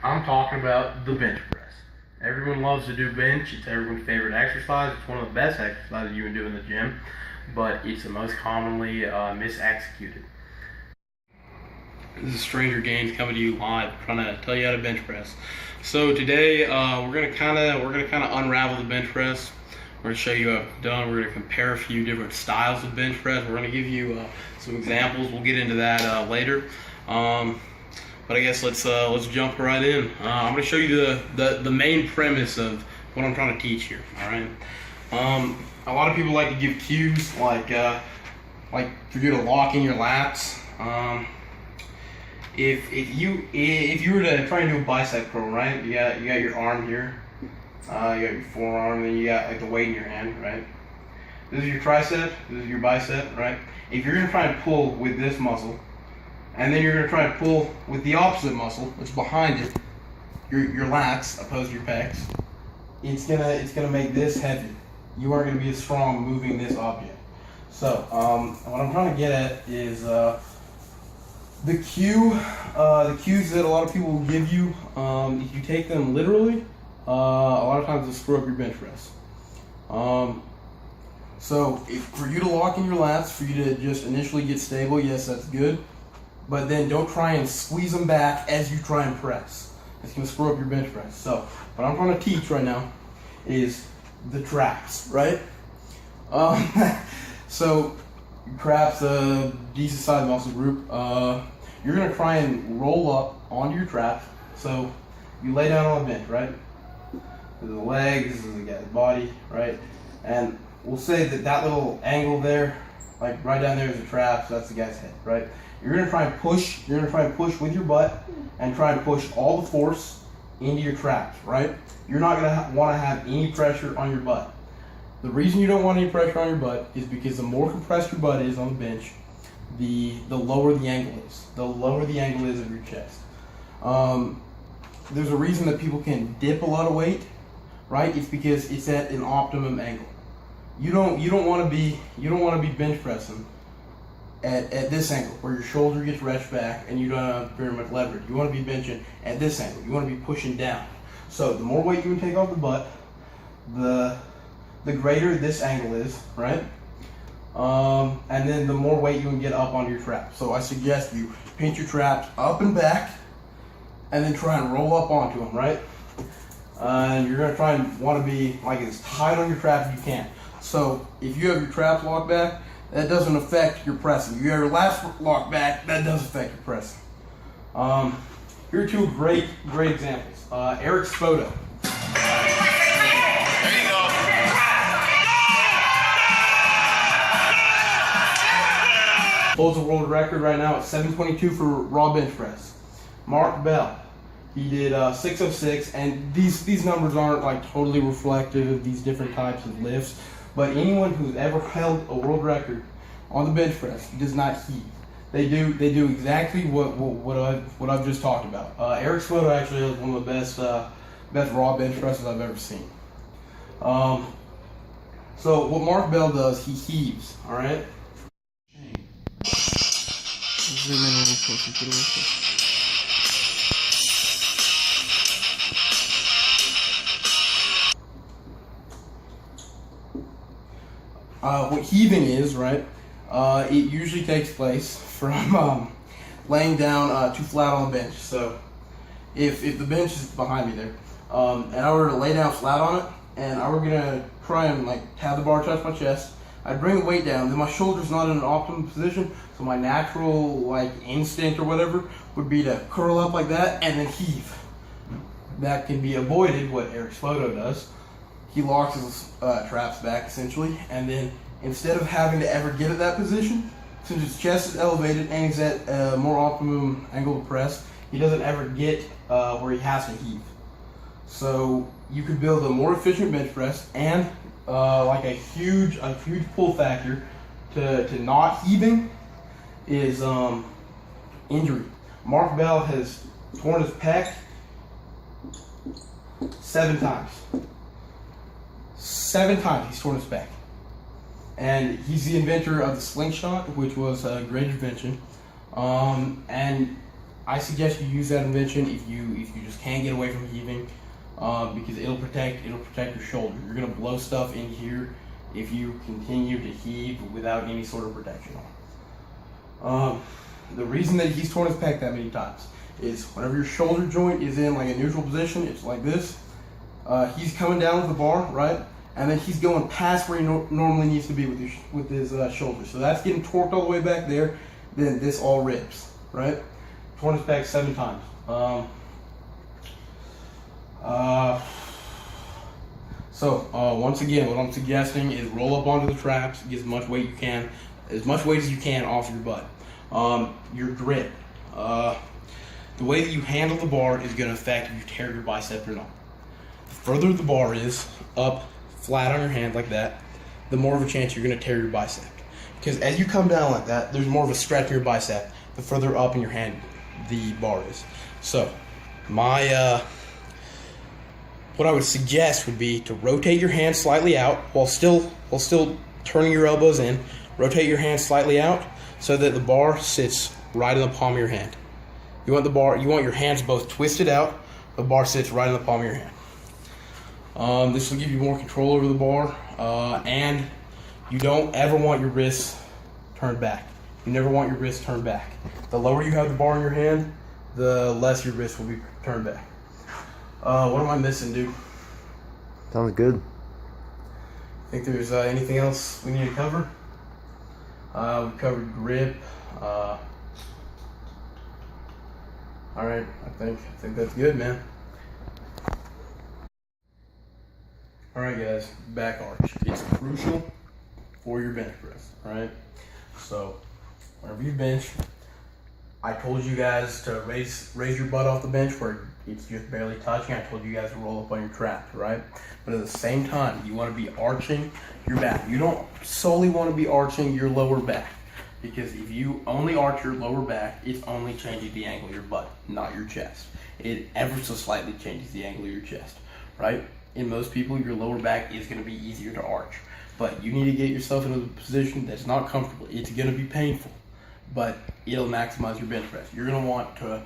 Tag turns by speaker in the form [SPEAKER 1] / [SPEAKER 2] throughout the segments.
[SPEAKER 1] I'm talking about the bench press. Everyone loves to do bench. It's everyone's favorite exercise. It's one of the best exercises you can do in the gym, but it's the most commonly misexecuted. This is Stranger Gains coming to you live, trying to tell you how to bench press. So today we're gonna kind of unravel the bench press. We're gonna show you what I've done. We're gonna compare a few different styles of bench press. We're gonna give you some examples. We'll get into that later. But I guess let's jump right in. I'm gonna show you the main premise of what I'm trying to teach here. All right. A lot of people like to give cues like for you to lock in your lats. If you were to try and do a bicep curl, right? You got your arm here, you got your forearm, and you got like the weight in your hand, right? This is your tricep, this is your bicep, right? If you're gonna try and pull with this muscle, and then you're gonna try and pull with the opposite muscle, that's behind it, your lats opposed to your pecs, it's gonna make this heavy. You aren't gonna be as strong moving this object. So what I'm trying to get at is the cues that a lot of people will give you, if you take them literally, a lot of times they'll screw up your bench press. So for you to lock in your lats, for you to just initially get stable, yes, that's good. But then don't try and squeeze them back as you try and press. It's going to screw up your bench press. So what I'm trying to teach right now is the traps, right? So traps, a decent sized muscle group. You're going to try and roll up onto your trap. So you lay down on the bench, right? This is the legs, this is the guy's body, right? And we'll say that little angle there, like right down there is the trap, so that's the guy's head, right? You're gonna try and push. You're gonna try and push with your butt and try and push all the force into your traps, right? You're not gonna want to have any pressure on your butt. The reason you don't want any pressure on your butt is because the more compressed your butt is on the bench, the lower the angle is. The lower the angle is of your chest. There's a reason that people can dip a lot of weight, right? It's because it's at an optimum angle. You don't want to be bench pressing at this angle where your shoulder gets wrenched back and you don't have very much leverage. You want to be benching at this angle. You want to be pushing down. So the more weight you can take off the butt, the greater this angle is, right? And then the more weight you can get up onto your trap. So I suggest you pinch your traps up and back and then try and roll up onto them, right? And you're going to try and want to be like as tight on your trap as you can. So if you have your traps locked back, that doesn't affect your pressing. You have your lats locked back, that does affect your pressing. Here are two great examples. Eric's photo.
[SPEAKER 2] There you go.
[SPEAKER 1] Holds a world record right now at 722 for raw bench press. Mark Bell, he did 606, and these numbers aren't like totally reflective of these different types of lifts. But anyone who's ever held a world record on the bench press does not heave. They do exactly what I've just talked about. Eric's photo actually is one of the best raw bench presses I've ever seen. So what Mark Bell does, he heaves. All right. Zoom in a little closer. Get a little closer. What heaving is, right? It usually takes place from laying down too flat on the bench. So if the bench is behind me there, and I were to lay down flat on it, and I were gonna try and like have the bar touch my chest, I'd bring the weight down. Then my shoulder's not in an optimum position, so my natural like instinct or whatever would be to curl up like that and then heave. That can be avoided. What Eric's photo does. He locks his traps back essentially, and then instead of having to ever get at that position, since his chest is elevated and he's at a more optimum angle of press, he doesn't ever get where he has to heave. So you could build a more efficient bench press and like a huge pull factor to not heaving is injury. Mark Bell has torn his pec 7 times. 7 times he's torn his back. And he's the inventor of the slingshot, which was a great invention. And I suggest you use that invention if you just can't get away from heaving, because it'll protect your shoulder. You're gonna blow stuff in here if you continue to heave without any sort of protection on. The reason that he's torn his pec that many times is whenever your shoulder joint is in like a neutral position, it's like this. He's coming down with the bar, right? And then he's going past where he normally needs to be with his shoulder. So that's getting torqued all the way back there. Then this all rips, right? Torn his pec 7 times. Once again, what I'm suggesting is roll up onto the traps, get as much weight as you can off your butt. Your grip, the way that you handle the bar is going to affect if you tear your bicep or not. The further the bar is up flat on your hand like that, the more of a chance you're going to tear your bicep. Because as you come down like that, there's more of a stretch in your bicep the further up in your hand the bar is. So, what I would suggest would be to rotate your hand slightly out while still turning your elbows in. Rotate your hand slightly out so that the bar sits right in the palm of your hand. You want your hands both twisted out. The bar sits right in the palm of your hand. This will give you more control over the bar, and you don't ever want your wrists turned back. You never want your wrists turned back. The lower you have the bar in your hand, the less your wrist will be turned back. What am I missing, dude?
[SPEAKER 2] Sounds good.
[SPEAKER 1] Think there's anything else we need to cover? We covered grip. All right, I think that's good, man. All right, guys, back arch. It's crucial for your bench press. All right, so whenever you bench, I told you guys to raise your butt off the bench where it's just barely touching. I told you guys to roll up on your traps, right? But at the same time, you want to be arching your back. You don't solely want to be arching your lower back, because if you only arch your lower back, it's only changing the angle of your butt, not your chest. It ever so slightly changes the angle of your chest, right? In most people, your lower back is going to be easier to arch, but you need to get yourself into a position that's not comfortable. It's going to be painful, but it'll maximize your bench press. You're going to want to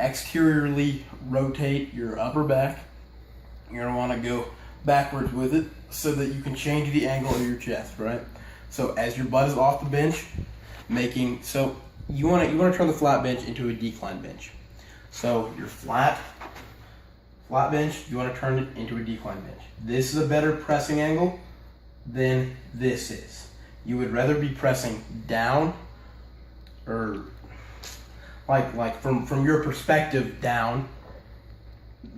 [SPEAKER 1] exteriorly rotate your upper back. You're going to want to go backwards with it so that you can change the angle of your chest, right? So as your butt is off the bench, you want to turn the flat bench into a decline bench. So your flat bench, you want to turn it into a decline bench. This is a better pressing angle than this is. You would rather be pressing down, or like from your perspective down,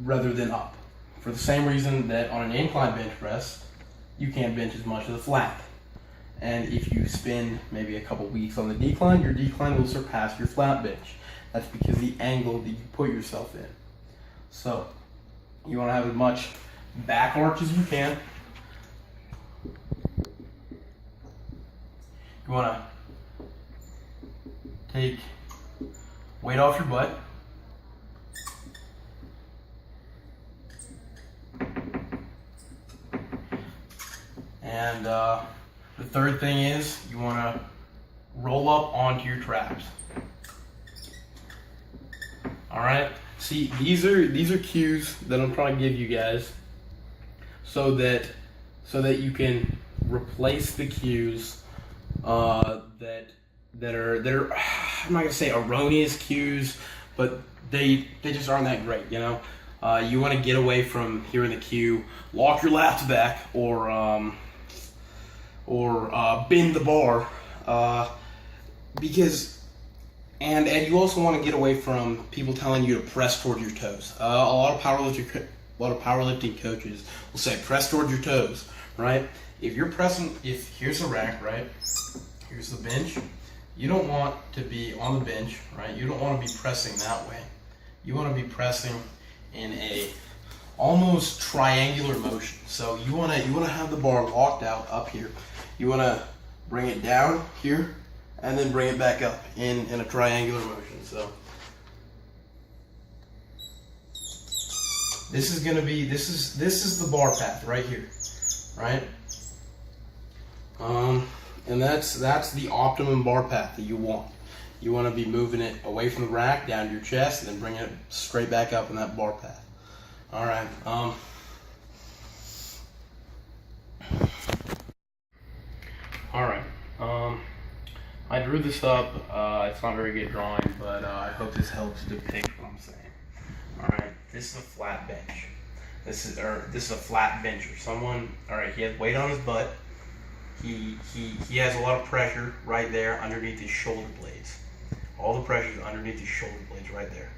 [SPEAKER 1] rather than up. For the same reason that on an incline bench press, you can't bench as much as a flat. And if you spend maybe a couple weeks on the decline, your decline will surpass your flat bench. That's because the angle that you put yourself in. So you want to have as much back arch as you can. You want to take weight off your butt. And the third thing is you want to roll up onto your traps. All right. See, these are cues that I'm trying to give you guys, so that you can replace the cues that are I'm not gonna say erroneous cues, but they just aren't that great, you know. You want to get away from hearing the cue, lock your lats back, or bend the bar, and you also want to get away from people telling you to press towards your toes. A lot of powerlifting coaches will say press towards your toes, right? If here's a rack, right? Here's the bench. You don't want to be on the bench, right? You don't want to be pressing that way. You want to be pressing in a almost triangular motion. So you want to have the bar locked out up here. You want to bring it down here and then bring it back up in a triangular motion. So this is the bar path right here, right? And that's the optimum bar path that you want. You want to be moving it away from the rack, down to your chest, and then bringing it straight back up in that bar path. All right. I drew this up. It's not very good drawing, but I hope this helps depict what I'm saying. All right. This is a flat bench. This is a flat bencher. Someone. All right. He has weight on his butt. He has a lot of pressure right there underneath his shoulder blades. All the pressure is underneath his shoulder blades right there.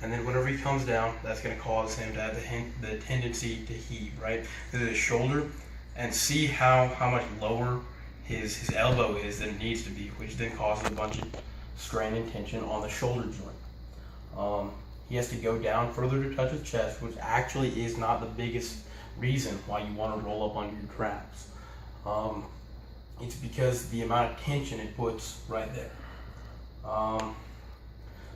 [SPEAKER 1] And then whenever he comes down, that's going to cause him to have the tendency to heave, right? To his shoulder, and see how much lower his elbow is than it needs to be, which then causes a bunch of strain and tension on the shoulder joint. He has to go down further to touch his chest, which actually is not the biggest reason why you want to roll up under your traps. It's because the amount of tension it puts right there.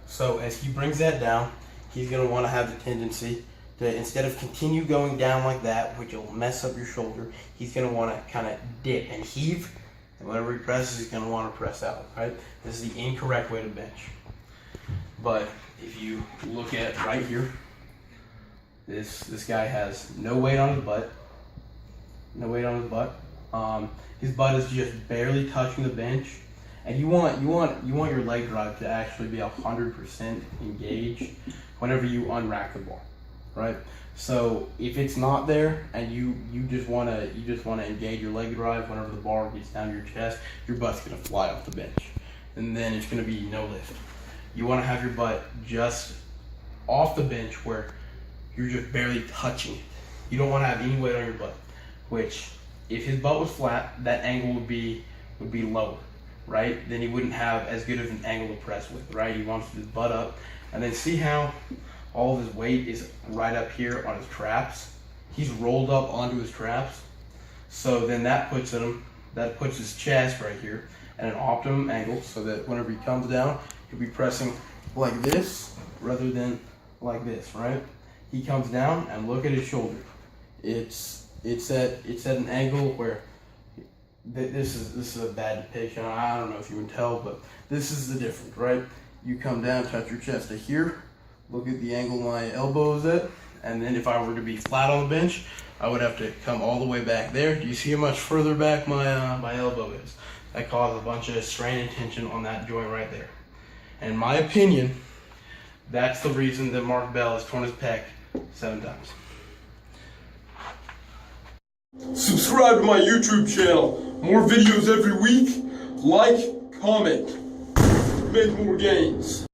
[SPEAKER 1] So as he brings that down, he's going to want to have the tendency to, instead of continue going down like that, which will mess up your shoulder, he's going to want to kind of dip and heave, and whenever he presses, he's going to want to press out, right? This is the incorrect way to bench. But if you look at right here, this guy has no weight on his butt. No weight on his butt. His butt is just barely touching the bench. And you want your leg drive to actually be 100% engaged whenever you unrack the bar, right? So if it's not there and you just want to engage your leg drive whenever the bar gets down to your chest, your butt's gonna fly off the bench, and then it's gonna be no lift. You want to have your butt just off the bench where you're just barely touching it. You don't want to have any weight on your butt. Which, if his butt was flat, that angle would be lower. Right? Then he wouldn't have as good of an angle to press with, right? He wants his butt up. And then see how all of his weight is right up here on his traps? He's rolled up onto his traps. So then that puts his chest right here at an optimum angle, so that whenever he comes down, he'll be pressing like this rather than like this, right? He comes down and look at his shoulder. It's at an angle where this is a bad depiction. I don't know if you can tell, but this is the difference, right? You come down, touch your chest to here, look at the angle my elbow is at, and then if I were to be flat on the bench, I would have to come all the way back there. Do you see how much further back my elbow is? That caused a bunch of strain and tension on that joint right there. And in my opinion, that's the reason that Mark Bell has torn his pec 7 times.
[SPEAKER 3] Subscribe to my YouTube channel. More videos every week. Like, comment. Make more gains.